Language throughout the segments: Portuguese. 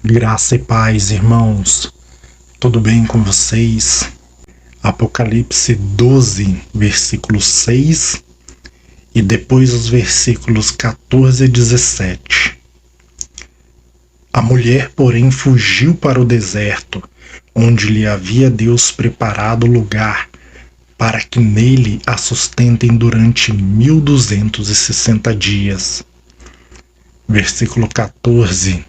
Graça e paz, irmãos. Tudo bem com vocês? Apocalipse 12, versículo 6 e depois os versículos 14 e 17. A mulher, porém, fugiu para o deserto, onde lhe havia Deus preparado lugar, para que nele a sustentem durante 1260 dias. Versículo 14.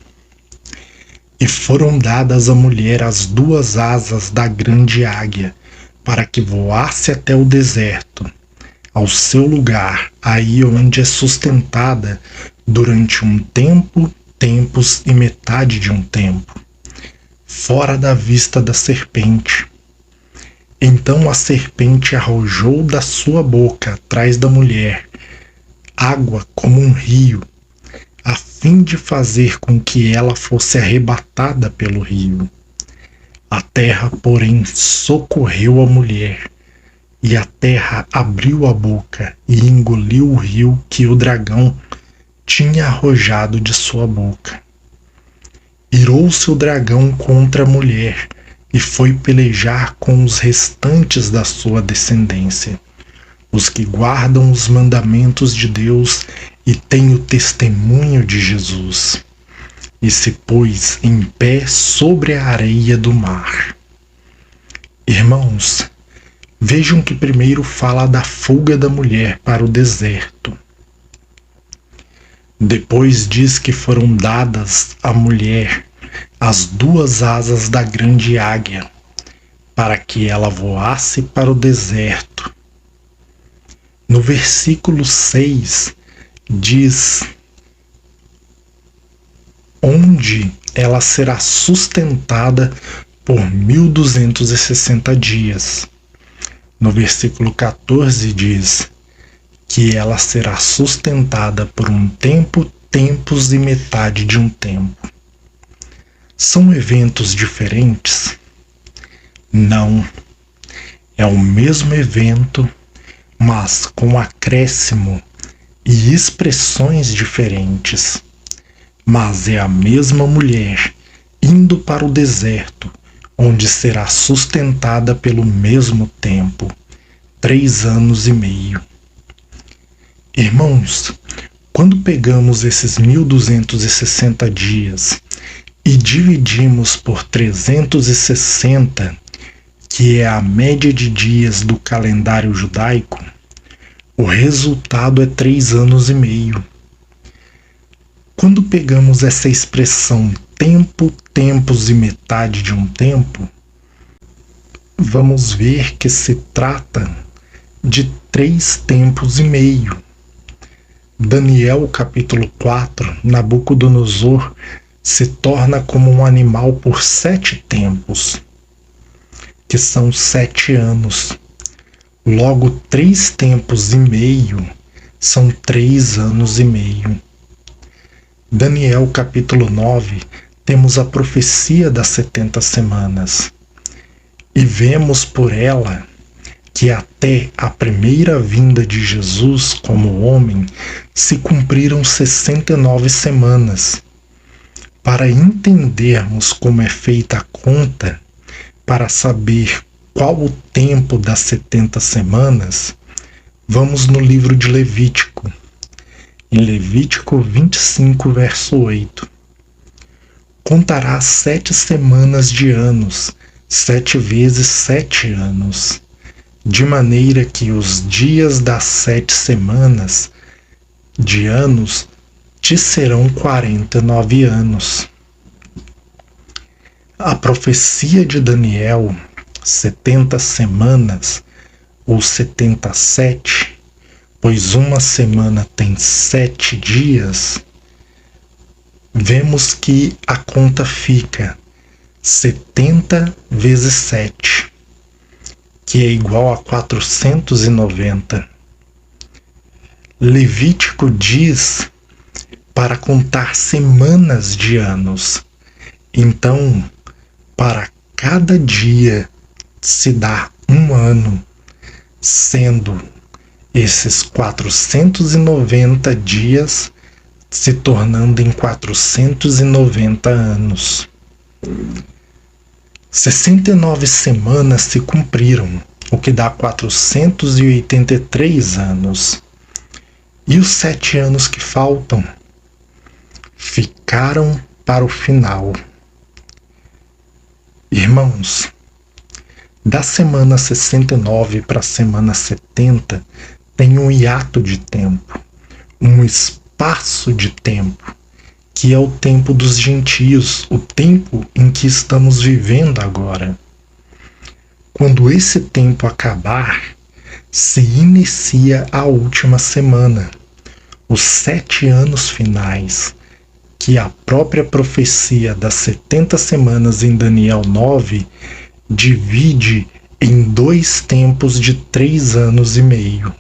E foram dadas à mulher as duas asas da grande águia, para que voasse até o deserto, ao seu lugar, aí onde é sustentada durante um tempo, tempos e metade de um tempo, fora da vista da serpente. Então a serpente arrojou da sua boca atrás da mulher água como um rio, a fim de fazer com que ela fosse arrebatada pelo rio. A terra, porém, socorreu a mulher, e a terra abriu a boca e engoliu o rio que o dragão tinha arrojado de sua boca. Irou-se o dragão contra a mulher e foi pelejar com os restantes da sua descendência, os que guardam os mandamentos de Deus e têm o testemunho de Jesus, e se pôs em pé sobre a areia do mar. Irmãos, vejam que primeiro fala da fuga da mulher para o deserto. Depois diz que foram dadas à mulher as duas asas da grande águia, para que ela voasse para o deserto. No versículo 6 diz onde ela será sustentada por 1260 dias. No versículo 14 diz que ela será sustentada por um tempo, tempos e metade de um tempo. São eventos diferentes? Não. É o mesmo evento, mas com acréscimo e expressões diferentes. Mas é a mesma mulher indo para o deserto, onde será sustentada pelo mesmo tempo, 3 anos e meio. Irmãos, quando pegamos esses 1260 dias e dividimos por 360, que é a média de dias do calendário judaico, o resultado é 3 anos e meio. Quando pegamos essa expressão tempo, tempos e metade de um tempo, vamos ver que se trata de 3 tempos e meio. Daniel capítulo 4, Nabucodonosor se torna como um animal por 7 tempos, que são 7 anos. Logo, 3 tempos e meio são 3 anos e meio. Daniel capítulo 9, temos a profecia das 70 semanas. E vemos por ela que até a primeira vinda de Jesus como homem se cumpriram 69 semanas. Para entendermos como é feita a conta, para saber qual o tempo das 70 semanas, vamos no livro de Levítico. Em Levítico 25, verso 8. Contará 7 semanas de anos, 7 vezes 7 anos, de maneira que os dias das 7 semanas de anos te serão 49 anos. A profecia de Daniel, 70 semanas ou 77, pois uma semana tem 7 dias, vemos que a conta fica 70 vezes 7, que é igual a 490. Levítico diz para contar semanas de anos. Então, para cada dia se dá um ano, sendo esses 490 dias se tornando em 490 anos. 69 semanas se cumpriram, o que dá 483 anos. E os 7 anos que faltam ficaram para o final. Irmãos, da semana 69 para a semana 70 tem um hiato de tempo, um espaço de tempo, que é o tempo dos gentios, o tempo em que estamos vivendo agora. Quando esse tempo acabar, se inicia a última semana, os 7 anos finais, que a própria profecia das 70 semanas em Daniel 9 divide em 2 tempos de 3 anos e meio.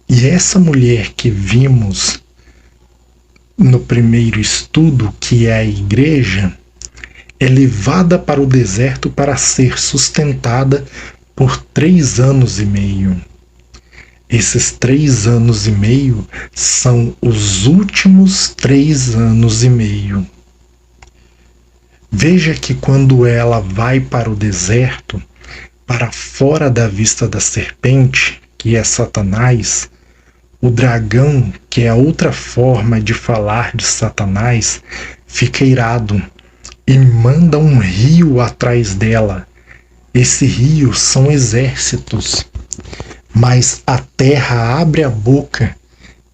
E essa mulher que vimos no primeiro estudo, que é a igreja, é levada para o deserto para ser sustentada por 3 anos e meio. Esses 3 anos e meio são os últimos 3 anos e meio. Veja que quando ela vai para o deserto, para fora da vista da serpente, que é Satanás, o dragão, que é outra forma de falar de Satanás, fica irado e manda um rio atrás dela. Esse rio são exércitos. Mas a terra abre a boca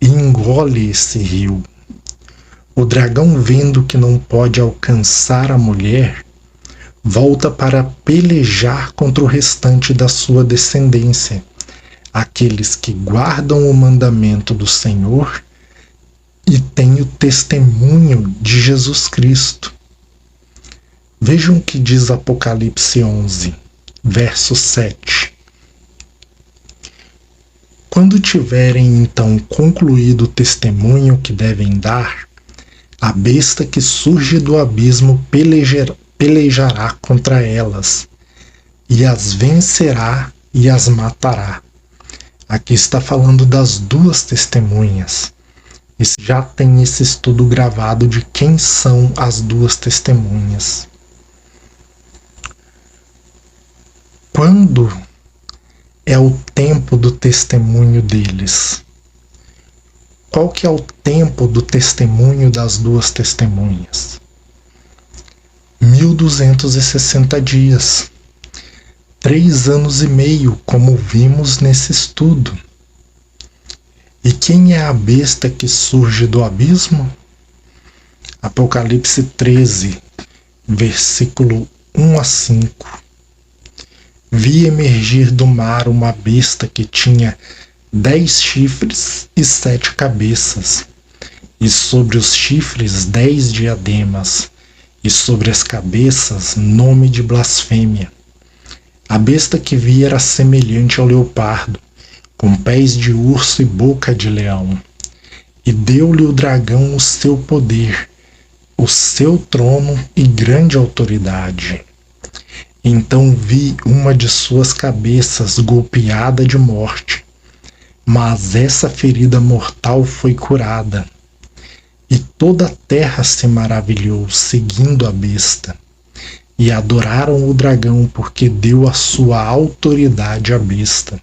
e engole esse rio. O dragão, vendo que não pode alcançar a mulher, volta para pelejar contra o restante da sua descendência, aqueles que guardam o mandamento do Senhor e têm o testemunho de Jesus Cristo. Vejam o que diz Apocalipse 11, verso 7. Quando tiverem então concluído o testemunho que devem dar, a besta que surge do abismo pelejará contra elas, e as vencerá e as matará. Aqui está falando das 2 testemunhas. E já tem esse estudo gravado de quem são as 2 testemunhas. Quando é o tempo do testemunho deles? Qual que é o tempo do testemunho das 2 testemunhas? 1260 dias. 3 anos e meio, como vimos nesse estudo. E quem é a besta que surge do abismo? Apocalipse 13, versículo 1 a 5. Vi emergir do mar uma besta que tinha 10 chifres e 7 cabeças, e sobre os chifres 10 diademas, e sobre as cabeças nome de blasfêmia. A besta que vi era semelhante ao leopardo, com pés de urso e boca de leão. E deu-lhe o dragão o seu poder, o seu trono e grande autoridade. Então vi uma de suas cabeças golpeada de morte, mas essa ferida mortal foi curada. E toda a terra se maravilhou, seguindo a besta, e adoraram o dragão, porque deu a sua autoridade à besta.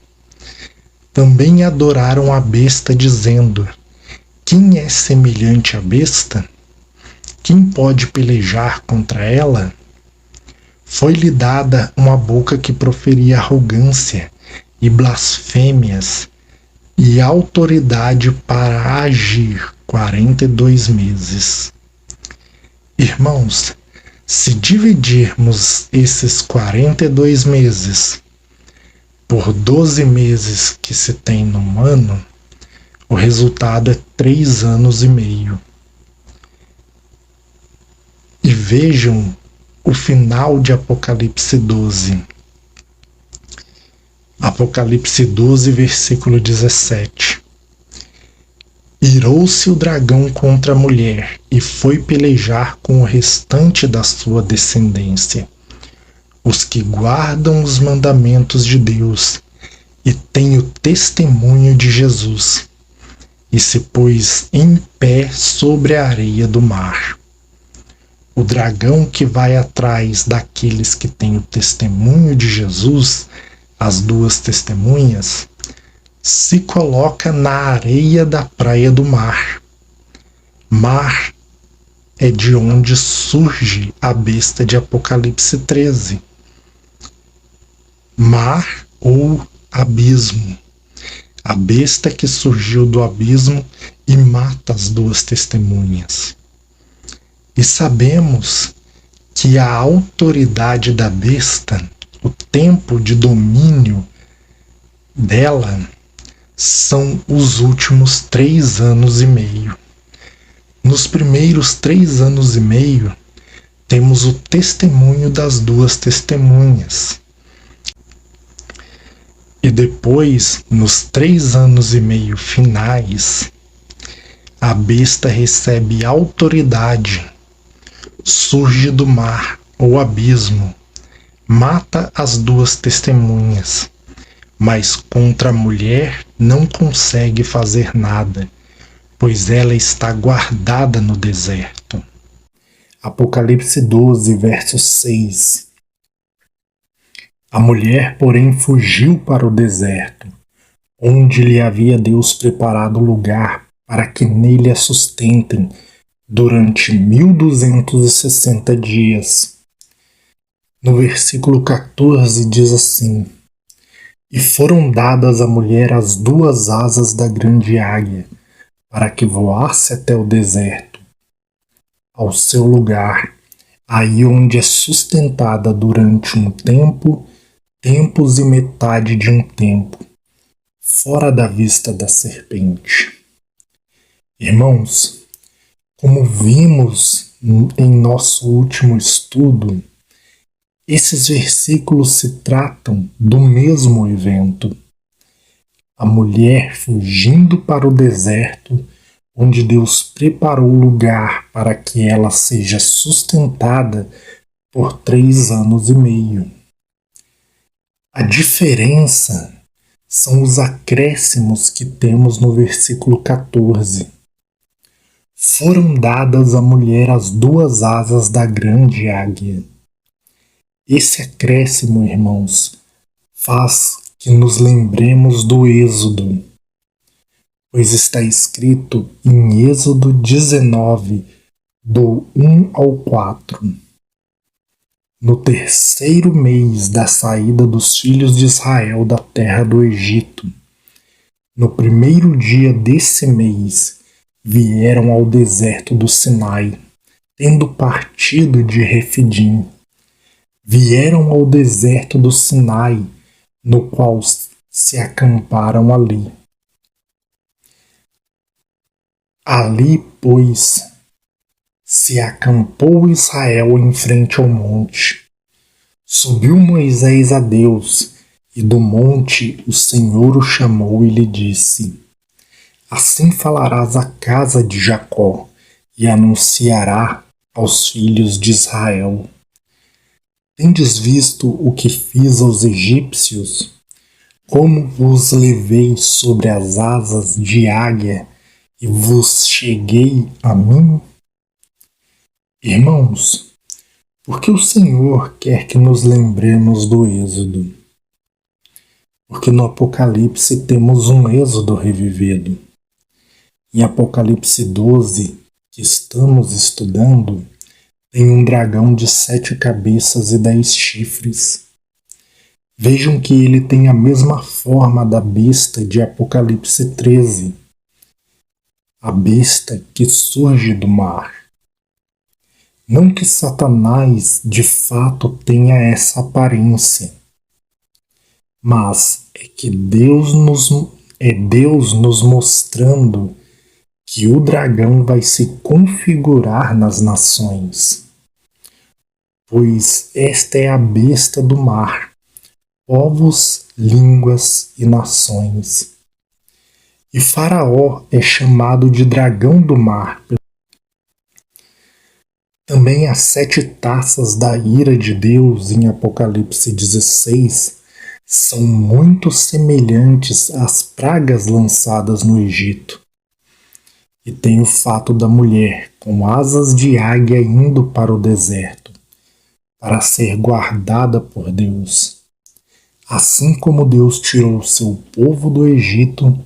Também adoraram a besta, dizendo: quem é semelhante à besta? Quem pode pelejar contra ela? Foi-lhe dada uma boca que proferia arrogância e blasfêmias, e autoridade para agir 42 meses. Irmãos, se dividirmos esses 42 meses por 12 meses que se tem num ano, o resultado é 3 anos e meio. E vejam o final de Apocalipse 12. Apocalipse 12, versículo 17. Irou-se o dragão contra a mulher e foi pelejar com o restante da sua descendência, os que guardam os mandamentos de Deus e têm o testemunho de Jesus. e se pôs em pé sobre a areia do mar. O dragão que vai atrás daqueles que têm o testemunho de Jesus, as duas testemunhas, se coloca na areia da praia do mar. Mar é de onde surge a besta de Apocalipse 13. Mar ou abismo. A besta que surgiu do abismo e mata as duas testemunhas. E sabemos que a autoridade da besta, o tempo de domínio dela, são os últimos 3 anos e meio. Nos primeiros 3 anos e meio, temos o testemunho das duas testemunhas. E depois, nos 3 anos e meio finais, a besta recebe autoridade, surge do mar ou abismo, mata as duas testemunhas, mas contra a mulher não consegue fazer nada, pois ela está guardada no deserto. Apocalipse 12, verso 6. A mulher, porém, fugiu para o deserto, onde lhe havia Deus preparado lugar para que nele a sustentem durante 1260 dias. No versículo 14 diz assim: E foram dadas à mulher as 2 asas da grande águia, para que voasse até o deserto, ao seu lugar, aí onde é sustentada durante um tempo, tempos e metade de um tempo, fora da vista da serpente. Irmãos, como vimos em nosso último estudo, esses versículos se tratam do mesmo evento. A mulher fugindo para o deserto, onde Deus preparou lugar para que ela seja sustentada por 3 anos e meio. A diferença são os acréscimos que temos no versículo 14. Foram dadas à mulher as 2 asas da grande águia. Esse acréscimo, irmãos, faz que nos lembremos do Êxodo, pois está escrito em Êxodo 19, do 1 ao 4. No 3º mês da saída dos filhos de Israel da terra do Egito, no 1º dia desse mês, vieram ao deserto do Sinai, tendo partido de Refidim. Vieram ao deserto do Sinai, no qual se acamparam ali. Ali, pois, se acampou Israel em frente ao monte. Subiu Moisés a Deus, e do monte o Senhor o chamou e lhe disse: Assim falarás à casa de Jacó, e anunciará aos filhos de Israel: Tendes visto o que fiz aos egípcios? Como vos levei sobre as asas de águia e vos cheguei a mim? Irmãos, porque o Senhor quer que nos lembremos do Êxodo? Porque no Apocalipse temos um Êxodo revivido. Em Apocalipse 12, que estamos estudando, tem um dragão de 7 cabeças e 10 chifres. Vejam que ele tem a mesma forma da besta de Apocalipse 13, a besta que surge do mar. Não que Satanás de fato tenha essa aparência, mas é que Deus nos mostrando que o dragão vai se configurar nas nações, pois esta é a besta do mar, povos, línguas e nações. E Faraó é chamado de dragão do mar. Também as 7 taças da ira de Deus em Apocalipse 16 são muito semelhantes às pragas lançadas no Egito. E tem o fato da mulher com asas de águia indo para o deserto, para ser guardada por Deus. Assim como Deus tirou o seu povo do Egito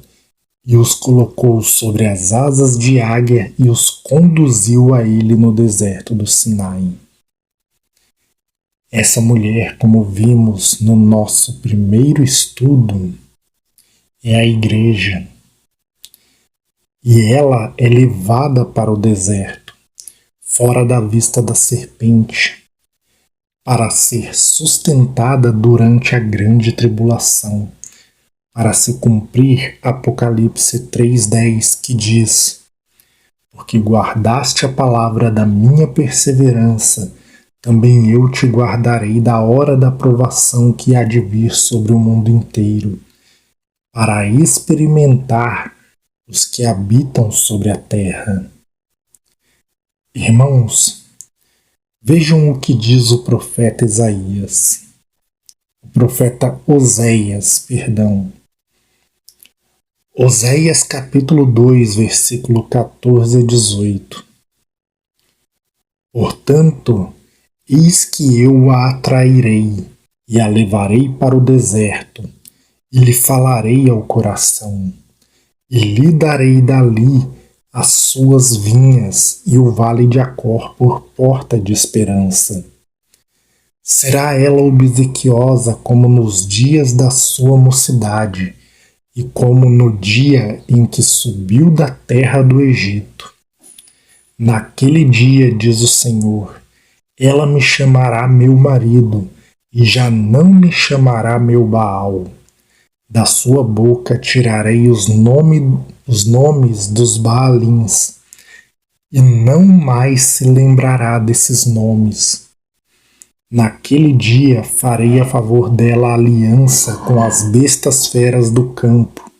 e os colocou sobre as asas de águia e os conduziu a ele no deserto do Sinai. Essa mulher, como vimos no nosso primeiro estudo, é a igreja. E ela é levada para o deserto, fora da vista da serpente, para ser sustentada durante a grande tribulação, para se cumprir Apocalipse 3:10, que diz: porque guardaste a palavra da minha perseverança, também eu te guardarei da hora da provação que há de vir sobre o mundo inteiro, para experimentar os que habitam sobre a terra. Irmãos, vejam o que diz o profeta Isaías. O profeta Oséias, perdão. Oséias capítulo 2, versículo 14 a 18. Portanto, eis que eu a atrairei e a levarei para o deserto, e lhe falarei ao coração, e lhe darei dali as suas vinhas e o vale de Acor por porta de esperança. Será ela obsequiosa como nos dias da sua mocidade, e como no dia em que subiu da terra do Egito. Naquele dia, diz o Senhor, ela me chamará meu marido, e já não me chamará meu Baal. Da sua boca tirarei os nomes dos Baalins, e não mais se lembrará desses nomes. Naquele dia farei a favor dela aliança com as bestas feras do campo,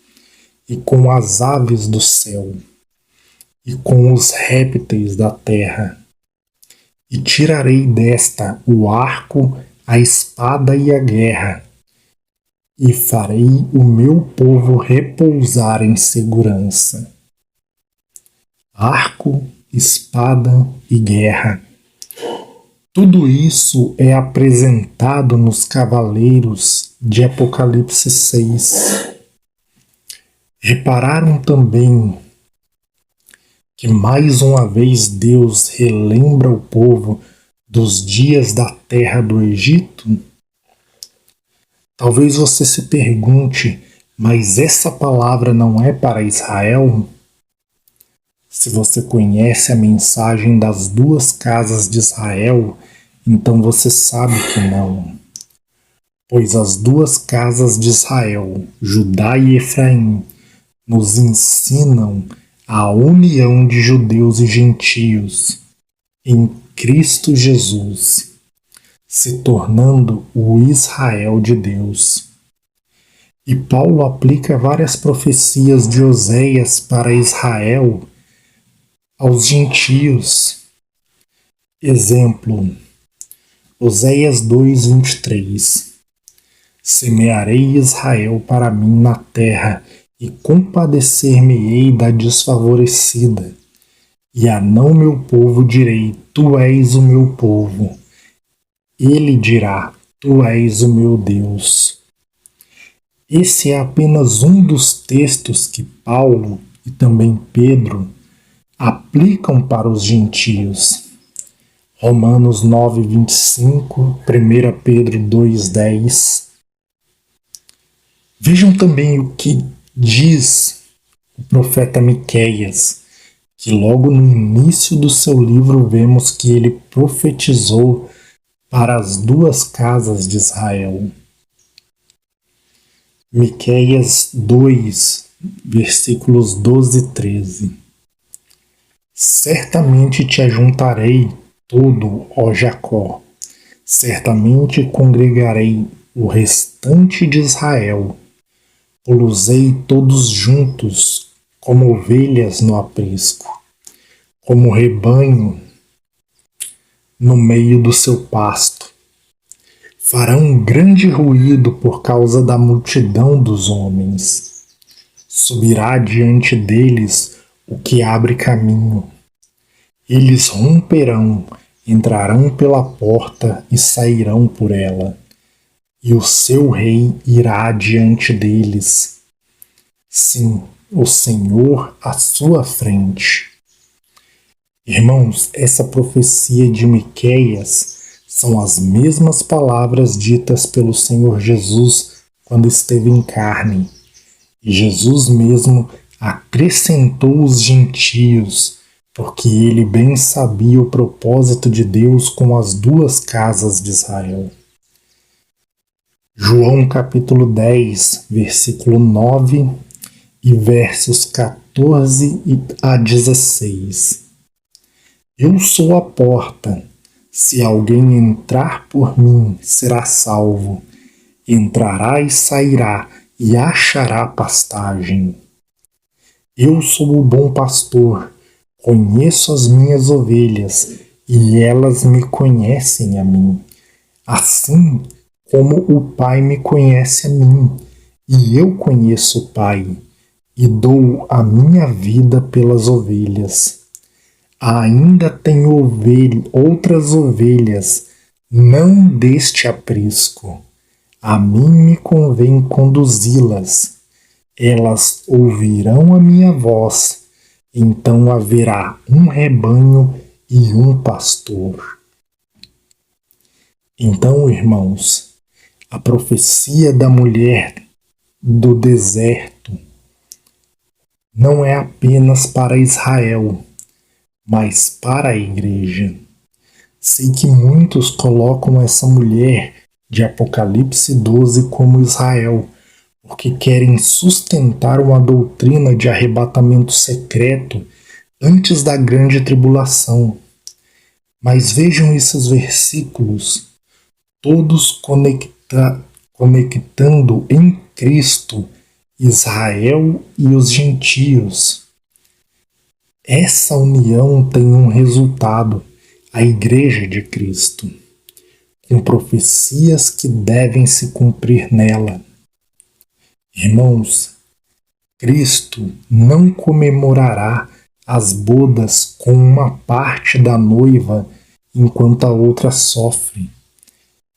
e com as aves do céu, e com os répteis da terra. E tirarei desta o arco, a espada e a guerra, e farei o meu povo repousar em segurança. Arco, espada e guerra. Tudo isso é apresentado nos Cavaleiros de Apocalipse 6. Repararam também que mais uma vez Deus relembra o povo dos dias da terra do Egito? Talvez você se pergunte, mas essa palavra não é para Israel? Se você conhece a mensagem das duas casas de Israel, então você sabe que não. Pois as duas casas de Israel, Judá e Efraim, nos ensinam a união de judeus e gentios em Cristo Jesus, se tornando o Israel de Deus. E Paulo aplica várias profecias de Oséias para Israel aos gentios. Exemplo, Oséias 2:23. Semearei Israel para mim na terra, e compadecer-me-ei da desfavorecida. E a não meu povo direi, tu és o meu povo. Ele dirá, tu és o meu Deus. Esse é apenas um dos textos que Paulo e também Pedro aplicam para os gentios. Romanos 9:25, 1 Pedro 2:10. Vejam também o que diz o profeta Miqueias, que logo no início do seu livro vemos que ele profetizou para as duas casas de Israel. Miqueias 2, versículos 12 e 13. Certamente te ajuntarei todo, ó Jacó, certamente congregarei o restante de Israel, pô-los-ei todos juntos, como ovelhas no aprisco, como rebanho no meio do seu pasto. Farão um grande ruído por causa da multidão dos homens. Subirá diante deles o que abre caminho. Eles romperão, entrarão pela porta e sairão por ela, e o seu rei irá adiante deles. Sim, o Senhor à sua frente. Irmãos, essa profecia de Miqueias são as mesmas palavras ditas pelo Senhor Jesus quando esteve em carne. E Jesus mesmo acrescentou os gentios, porque ele bem sabia o propósito de Deus com as duas casas de Israel. João capítulo 10, versículo 9 e versos 14 a 16. Eu sou a porta. Se alguém entrar por mim, será salvo. Entrará e sairá e achará pastagem. Eu sou o bom pastor. Conheço as minhas ovelhas e elas me conhecem a mim. Assim como o Pai me conhece a mim, e eu conheço o Pai, e dou a minha vida pelas ovelhas. Ainda tenho outras ovelhas, não deste aprisco. A mim me convém conduzi-las. Elas ouvirão a minha voz, então haverá um rebanho e um pastor. Então, irmãos, a profecia da mulher do deserto não é apenas para Israel, mas para a igreja. Sei que muitos colocam essa mulher de Apocalipse 12 como Israel, porque querem sustentar uma doutrina de arrebatamento secreto antes da grande tribulação. Mas vejam esses versículos, todos conectando em Cristo Israel e os gentios. Essa união tem um resultado, a Igreja de Cristo, com profecias que devem se cumprir nela. Irmãos, Cristo não comemorará as bodas com uma parte da noiva enquanto a outra sofre,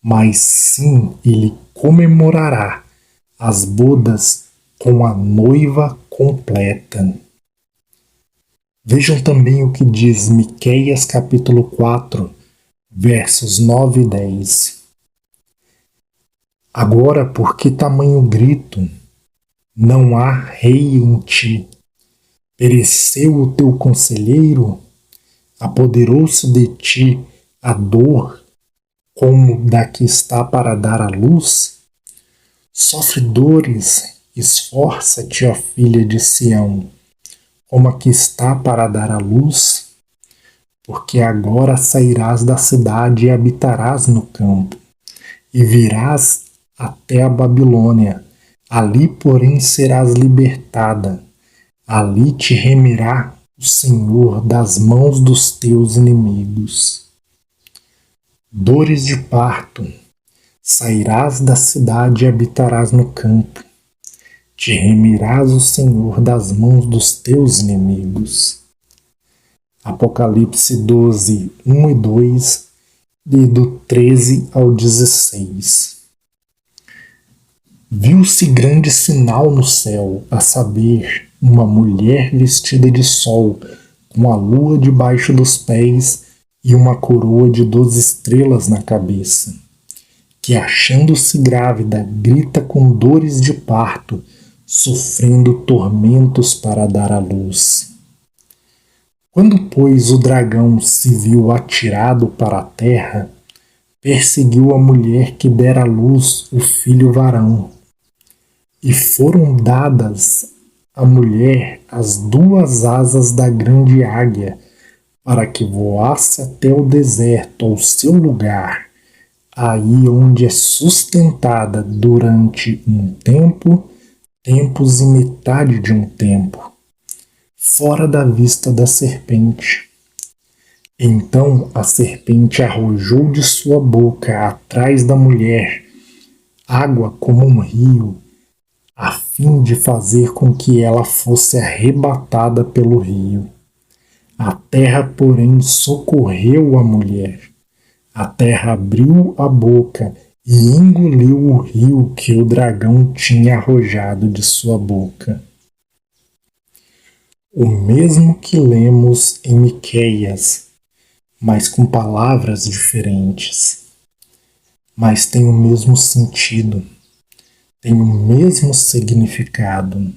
mas sim ele comemorará as bodas com a noiva completa. Vejam também o que diz Miqueias capítulo 4, versos 9 e 10. Agora, por que tamanho grito? Não há rei em ti. Pereceu o teu conselheiro? Apoderou-se de ti a dor, como da que está para dar à luz? Sofre dores, esforça-te, ó filha de Sião, como a que está para dar à luz, porque agora sairás da cidade e habitarás no campo, e virás até a Babilônia. Ali, porém, serás libertada. Ali te remirá o Senhor das mãos dos teus inimigos. Dores de parto. Sairás da cidade e habitarás no campo. Te remirás o Senhor das mãos dos teus inimigos. Apocalipse 12, 1 e 2, e do 13 ao 16. Viu-se grande sinal no céu, a saber, uma mulher vestida de sol, com a lua debaixo dos pés e uma coroa de 12 estrelas na cabeça, que, achando-se grávida, grita com dores de parto, sofrendo tormentos para dar à luz. Quando, pois, o dragão se viu atirado para a terra, perseguiu a mulher que dera à luz o filho varão. E foram dadas à mulher as 2 asas da grande águia, para que voasse até o deserto, ao seu lugar, aí onde é sustentada durante um tempo, tempos e metade de um tempo, fora da vista da serpente. Então a serpente arrojou de sua boca atrás da mulher água como um rio, a fim de fazer com que ela fosse arrebatada pelo rio. A terra, porém, socorreu a mulher. A terra abriu a boca e engoliu o rio que o dragão tinha arrojado de sua boca. O mesmo que lemos em Miqueias, mas com palavras diferentes. Mas tem o mesmo sentido, tem o mesmo significado.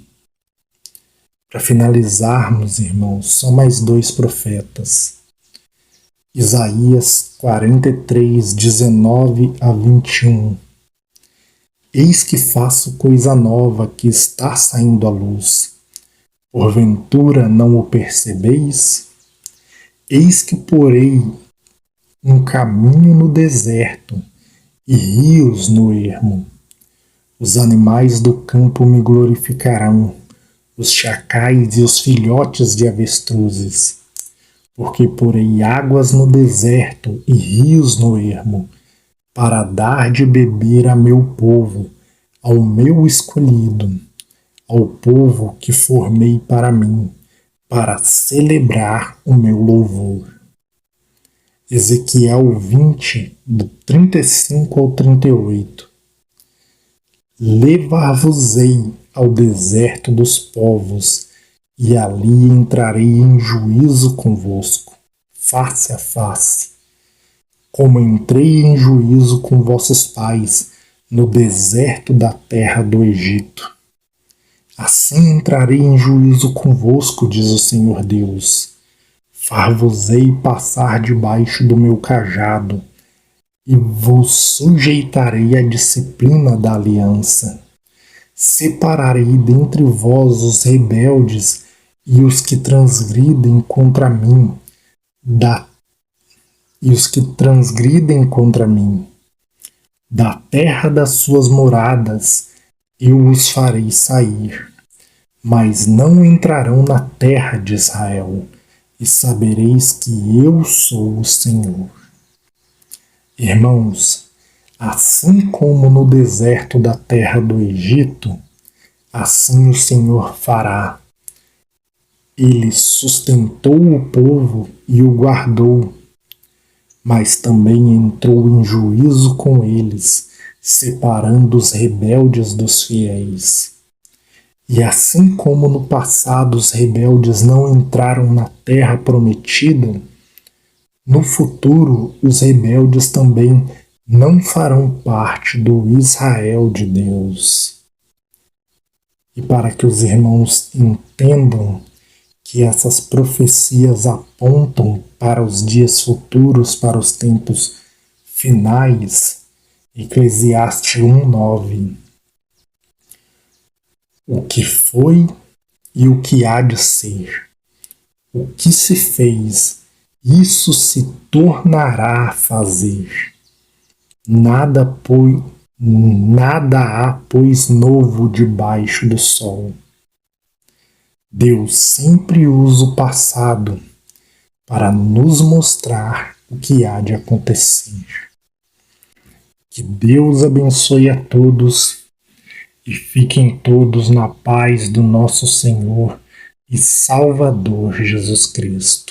Para finalizarmos, irmãos, só mais 2 profetas. Isaías 43, 19 a 21. Eis que faço coisa nova que está saindo à luz. Porventura não o percebeis? Eis que porei um caminho no deserto e rios no ermo. Os animais do campo me glorificarão, os chacais e os filhotes de avestruzes, porque porei águas no deserto e rios no ermo, para dar de beber a meu povo, ao meu escolhido, ao povo que formei para mim, para celebrar o meu louvor. Ezequiel 20, do 35 ao 38. Levar-vos-ei ao deserto dos povos, e ali entrarei em juízo convosco, face a face, como entrei em juízo com vossos pais no deserto da terra do Egito. Assim entrarei em juízo convosco, diz o Senhor Deus. Far-vos-ei passar debaixo do meu cajado, e vos sujeitarei à disciplina da aliança. Separarei dentre vós os rebeldes e os que transgridem contra mim, da terra das suas moradas, eu os farei sair, mas não entrarão na terra de Israel, e sabereis que eu sou o Senhor. Irmãos, assim como no deserto da terra do Egito, assim o Senhor fará. Ele sustentou o povo e o guardou, mas também entrou em juízo com eles, separando os rebeldes dos fiéis. E assim como no passado os rebeldes não entraram na terra prometida, no futuro os rebeldes também não farão parte do Israel de Deus. E para que os irmãos entendam que essas profecias apontam para os dias futuros, para os tempos finais, Eclesiastes 1:9. O que foi e o que há de ser, o que se fez, isso se tornará a fazer. Nada há, pois, novo debaixo do sol. Deus sempre usa o passado para nos mostrar o que há de acontecer. Que Deus abençoe a todos e fiquem todos na paz do nosso Senhor e Salvador Jesus Cristo.